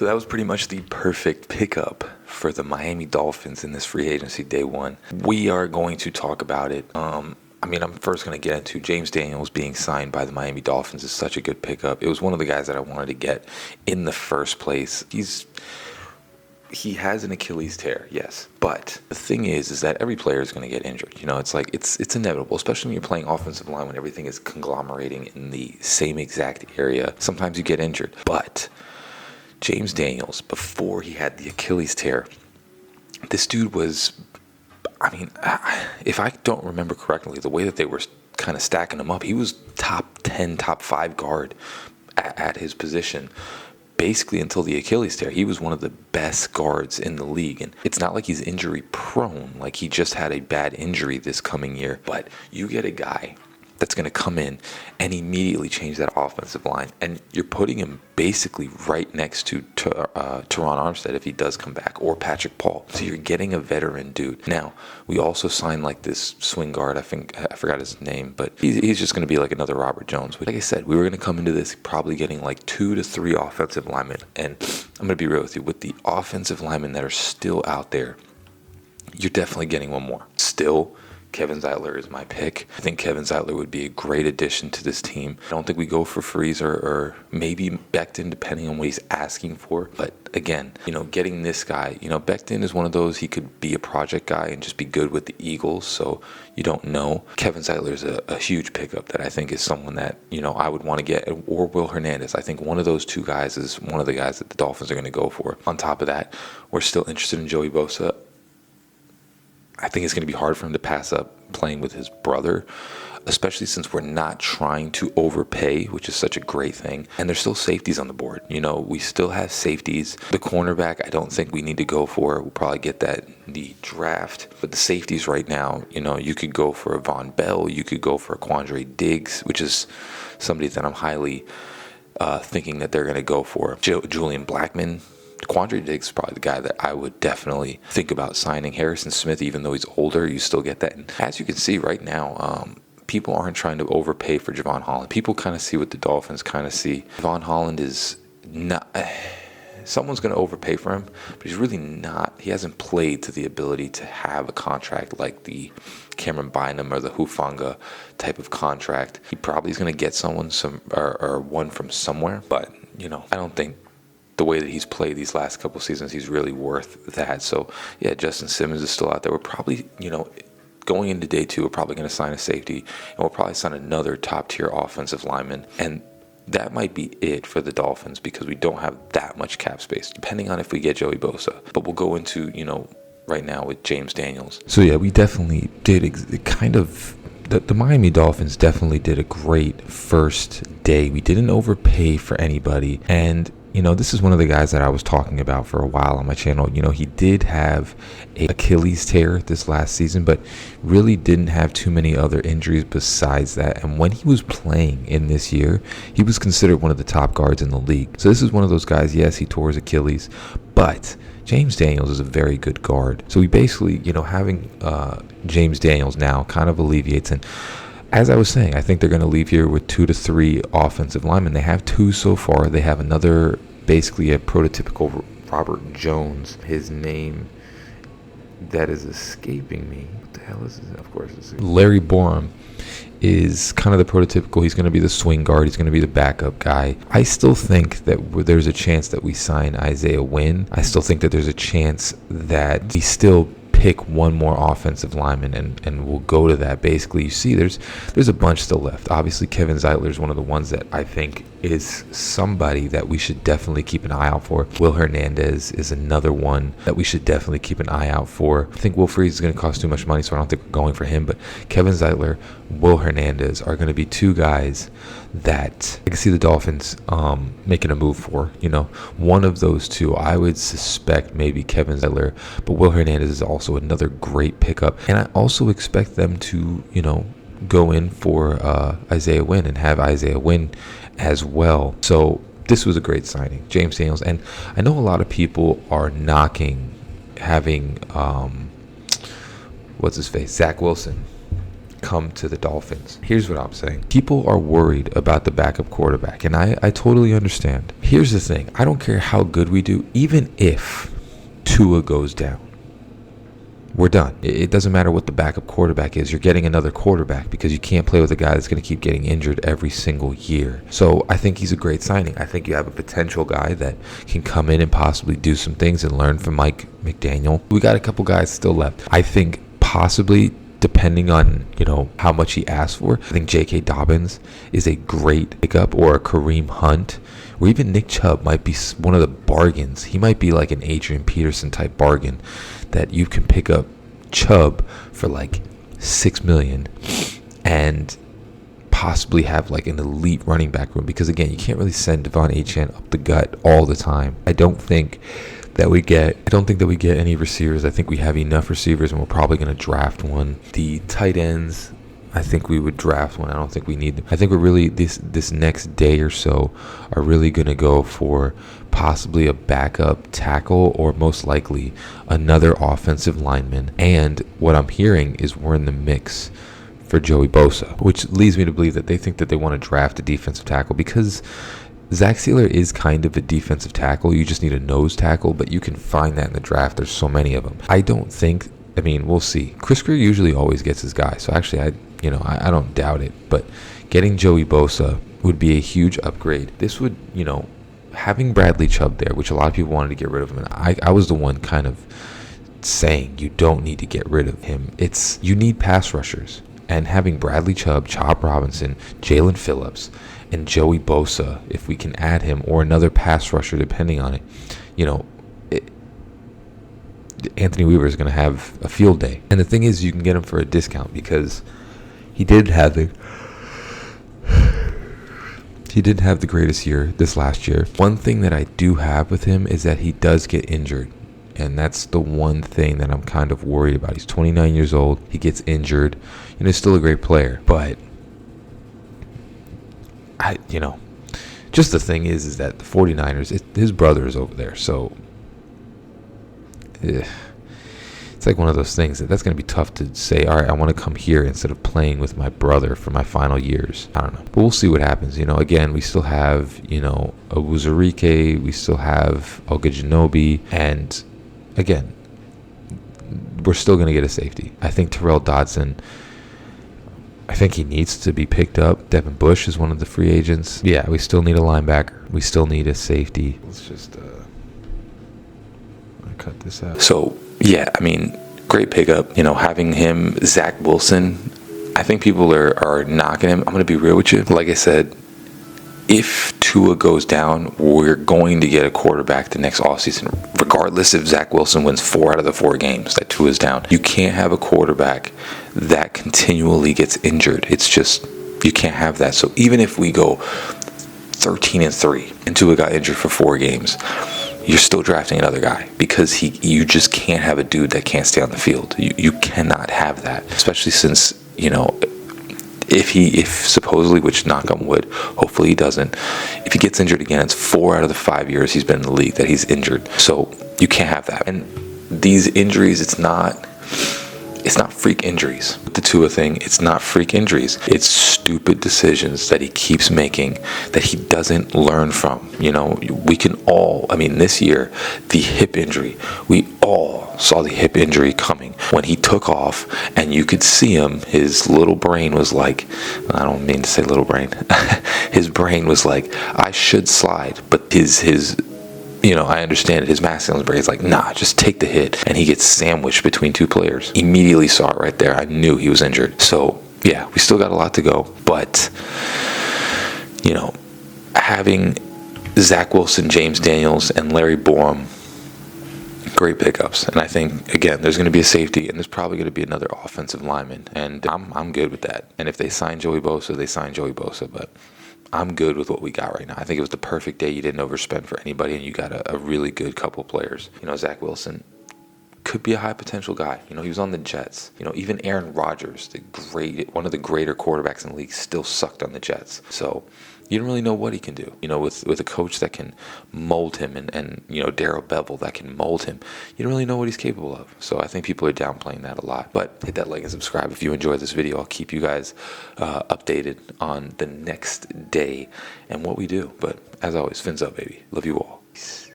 So that was pretty much the perfect pickup for the Miami Dolphins in this free agency day one. We are going to talk about it. I'm first going to get into James Daniels being signed by the Miami Dolphins is such a good pickup. It was one of the guys that I wanted to get in the first place. He has an Achilles tear, yes. But the thing is that every player is going to get injured. It's inevitable, especially when you're playing offensive line when everything is conglomerating in the same exact area. Sometimes you get injured. But James Daniels, before he had the Achilles tear, this dude was, if I don't remember correctly, the way that they were kind of stacking him up, he was top 10, top 5 guard at his position. Basically until the Achilles tear, he was one of the best guards in the league. And it's not like he's injury prone, like he just had a bad injury this coming year. But you get a guy that's going to come in and immediately change that offensive line. And you're putting him basically right next to Teron Armstead if he does come back, or Patrick Paul. So you're getting a veteran dude. Now, we also signed like this swing guard, I forgot his name, but he's just going to be like another Robert Jones. Like I said, we were going to come into this probably getting like 2 to 3 offensive linemen. And I'm going to be real with you, with the offensive linemen that are still out there, you're definitely getting one more. Still, Kevin Zeitler is my pick. I think Kevin Zeitler would be a great addition to this team. I don't think we go for Freeze or maybe Becton, depending on what he's asking for. But again, getting this guy, Becton is one of those, he could be a project guy and just be good with the Eagles, so you don't know. Kevin Zeitler is a huge pickup that I think is someone that, I would want to get, or Will Hernandez. I think one of those two guys is one of the guys that the Dolphins are going to go for. On top of that, we're still interested in Joey Bosa. I think it's going to be hard for him to pass up playing with his brother, especially since we're not trying to overpay, which is such a great thing. And there's still safeties on the board. We still have safeties. The cornerback, I don't think we need to go for. We'll probably get that in the draft. But the safeties right now, you could go for a Von Bell. You could go for a Quandre Diggs, which is somebody that I'm highly thinking that they're going to go for. Julian Blackmon. Quandre Diggs is probably the guy that I would definitely think about signing. Harrison Smith, even though he's older, you still get that. And as you can see right now, people aren't trying to overpay for Javon Holland. People kind of see what the Dolphins kind of see. Javon Holland is not... someone's going to overpay for him, but he's really not. He hasn't played to the ability to have a contract like the Cameron Bynum or the Hufanga type of contract. He probably is going to get one from somewhere, but, I don't think the way that he's played these last couple seasons, he's really worth that. So, yeah, Justin Simmons is still out there. We're probably, going into day 2, we're probably going to sign a safety, and we'll probably sign another top-tier offensive lineman. And that might be it for the Dolphins because we don't have that much cap space, depending on if we get Joey Bosa. But we'll go into, right now with James Daniels. So, yeah, we definitely did the Miami Dolphins definitely did a great first day. We didn't overpay for anybody. And this is one of the guys that I was talking about for a while on my channel. He did have an Achilles tear this last season, but really didn't have too many other injuries besides that. And when he was playing in this year, he was considered one of the top guards in the league. So this is one of those guys, yes, he tore his Achilles, but James Daniels is a very good guard. So we basically, having James Daniels now kind of alleviates. And as I was saying, I think they're going to leave here with 2 to 3 offensive linemen. They have 2 so far. They have another, basically a prototypical Robert Jones. His name that is escaping me. What the hell is this? Of course, it's Larry Borum is kind of the prototypical. He's going to be the swing guard. He's going to be the backup guy. I still think that there's a chance that we sign Isaiah Wynn. I still think that there's a chance that we still pick one more offensive lineman and we'll go to that. Basically, you see there's a bunch still left. Obviously, Kevin Zeitler is one of the ones that I think is somebody that we should definitely keep an eye out for. Will Hernandez is another one that we should definitely keep an eye out for. I think Will Freeze is going to cost too much money, so I don't think we're going for him. But Kevin Zeitler, Will Hernandez are going to be 2 guys that I can see the Dolphins making a move for. One of those 2, I would suspect maybe Kevin Zeitler, but Will Hernandez is also another great pickup. And I also expect them to, go in for Isaiah Wynn and have Isaiah Wynn as well. So this was a great signing, James Daniels. And I know a lot of people are knocking having, Zach Wilson come to the Dolphins. Here's what I'm saying. People are worried about the backup quarterback, and I totally understand. Here's the thing. I don't care how good we do, even if Tua goes down. We're done. It doesn't matter what the backup quarterback is. You're getting another quarterback because you can't play with a guy that's going to keep getting injured every single year. So I think he's a great signing. I think you have a potential guy that can come in and possibly do some things and learn from Mike McDaniel. We got a couple guys still left. I think possibly, depending on, how much he asked for, I think J.K. Dobbins is a great pickup, or a Kareem Hunt, or even Nick Chubb might be one of the bargains. He might be like an Adrian Peterson type bargain that you can pick up Chubb for like $6 million and possibly have like an elite running back room, because again, you can't really send Devon Achane up the gut all the time. I don't think that we get any receivers. I think we have enough receivers, and we're probably going to draft one. The tight ends, I think we would draft one. I don't think we need them. I think we're really, this next day or so, are really going to go for possibly a backup tackle, or most likely another offensive lineman. And what I'm hearing is we're in the mix for Joey Bosa, which leads me to believe that they think that they want to draft a defensive tackle, because Zach Sealer is kind of a defensive tackle. You just need a nose tackle, but you can find that in the draft. There's so many of them. We'll see. Chris Greer usually always gets his guy, so actually I don't doubt it. But getting Joey Bosa would be a huge upgrade. This would, having Bradley Chubb there, which a lot of people wanted to get rid of him, and I was the one kind of saying you don't need to get rid of him. You need pass rushers, and having Bradley Chubb, Chop Robinson, Jalen Phillips, and Joey Bosa, if we can add him, or another pass rusher, depending on it, Anthony Weaver is going to have a field day. And the thing is, you can get him for a discount, because he did have the greatest year this last year. One thing that I do have with him is that he does get injured. And that's the one thing that I'm kind of worried about. He's 29 years old. He gets injured. He's still a great player. But just the thing is that the 49ers, his brother is over there. So it's like one of those things that's going to be tough to say, all right, I want to come here instead of playing with my brother for my final years. I don't know. But we'll see what happens. Again, we still have, Awuzurike. We still have Ogajinobi. And again, we're still going to get a safety. I think Terrell Dodson, I think he needs to be picked up. Devin Bush is one of the free agents. Yeah, we still need a linebacker. We still need a safety. Let's just cut this out. So, yeah, great pickup. Having him, Zach Wilson, I think people are knocking him. I'm going to be real with you. Like I said, if Tua goes down, we're going to get a quarterback the next offseason, regardless if Zach Wilson wins 4 out of the 4 games that Tua's down. You can't have a quarterback that continually gets injured. It's just, you can't have that. So even if we go 13-3 and Tua got injured for 4 games, you're still drafting another guy, because you just can't have a dude that can't stay on the field. You cannot have that, especially since, if supposedly, which knock on wood, hopefully he doesn't, if he gets injured again, it's 4 out of the 5 years he's been in the league that he's injured. So you can't have that. And these injuries, it's not freak injuries. The Tua thing, it's not freak injuries. It's stupid decisions that he keeps making that he doesn't learn from. We can all, this year, the hip injury, we all saw the hip injury coming. When he took off and you could see him, his little brain was like, I don't mean to say little brain, his brain was like, I should slide, but his I understand it. His masculine brain is like, nah, just take the hit. And he gets sandwiched between 2 players. Immediately saw it right there. I knew he was injured. So, yeah, we still got a lot to go. But, having Zach Wilson, James Daniels, and Larry Borum, great pickups. And I think, again, there's going to be a safety, and there's probably going to be another offensive lineman. And I'm good with that. And if they sign Joey Bosa, they sign Joey Bosa. But I'm good with what we got right now. I think it was the perfect day. You didn't overspend for anybody, and you got a really good couple players. Zach Wilson could be a high potential guy. He was on the Jets. Even Aaron Rodgers, one of the greater quarterbacks in the league, still sucked on the Jets. So, You don't really know what he can do. With a coach that can mold him and Darryl Bevel that can mold him, you don't really know what he's capable of. So I think people are downplaying that a lot. But hit that like and subscribe if you enjoyed this video. I'll keep you guys updated on the next day and what we do. But as always, fins up, baby. Love you all. Peace.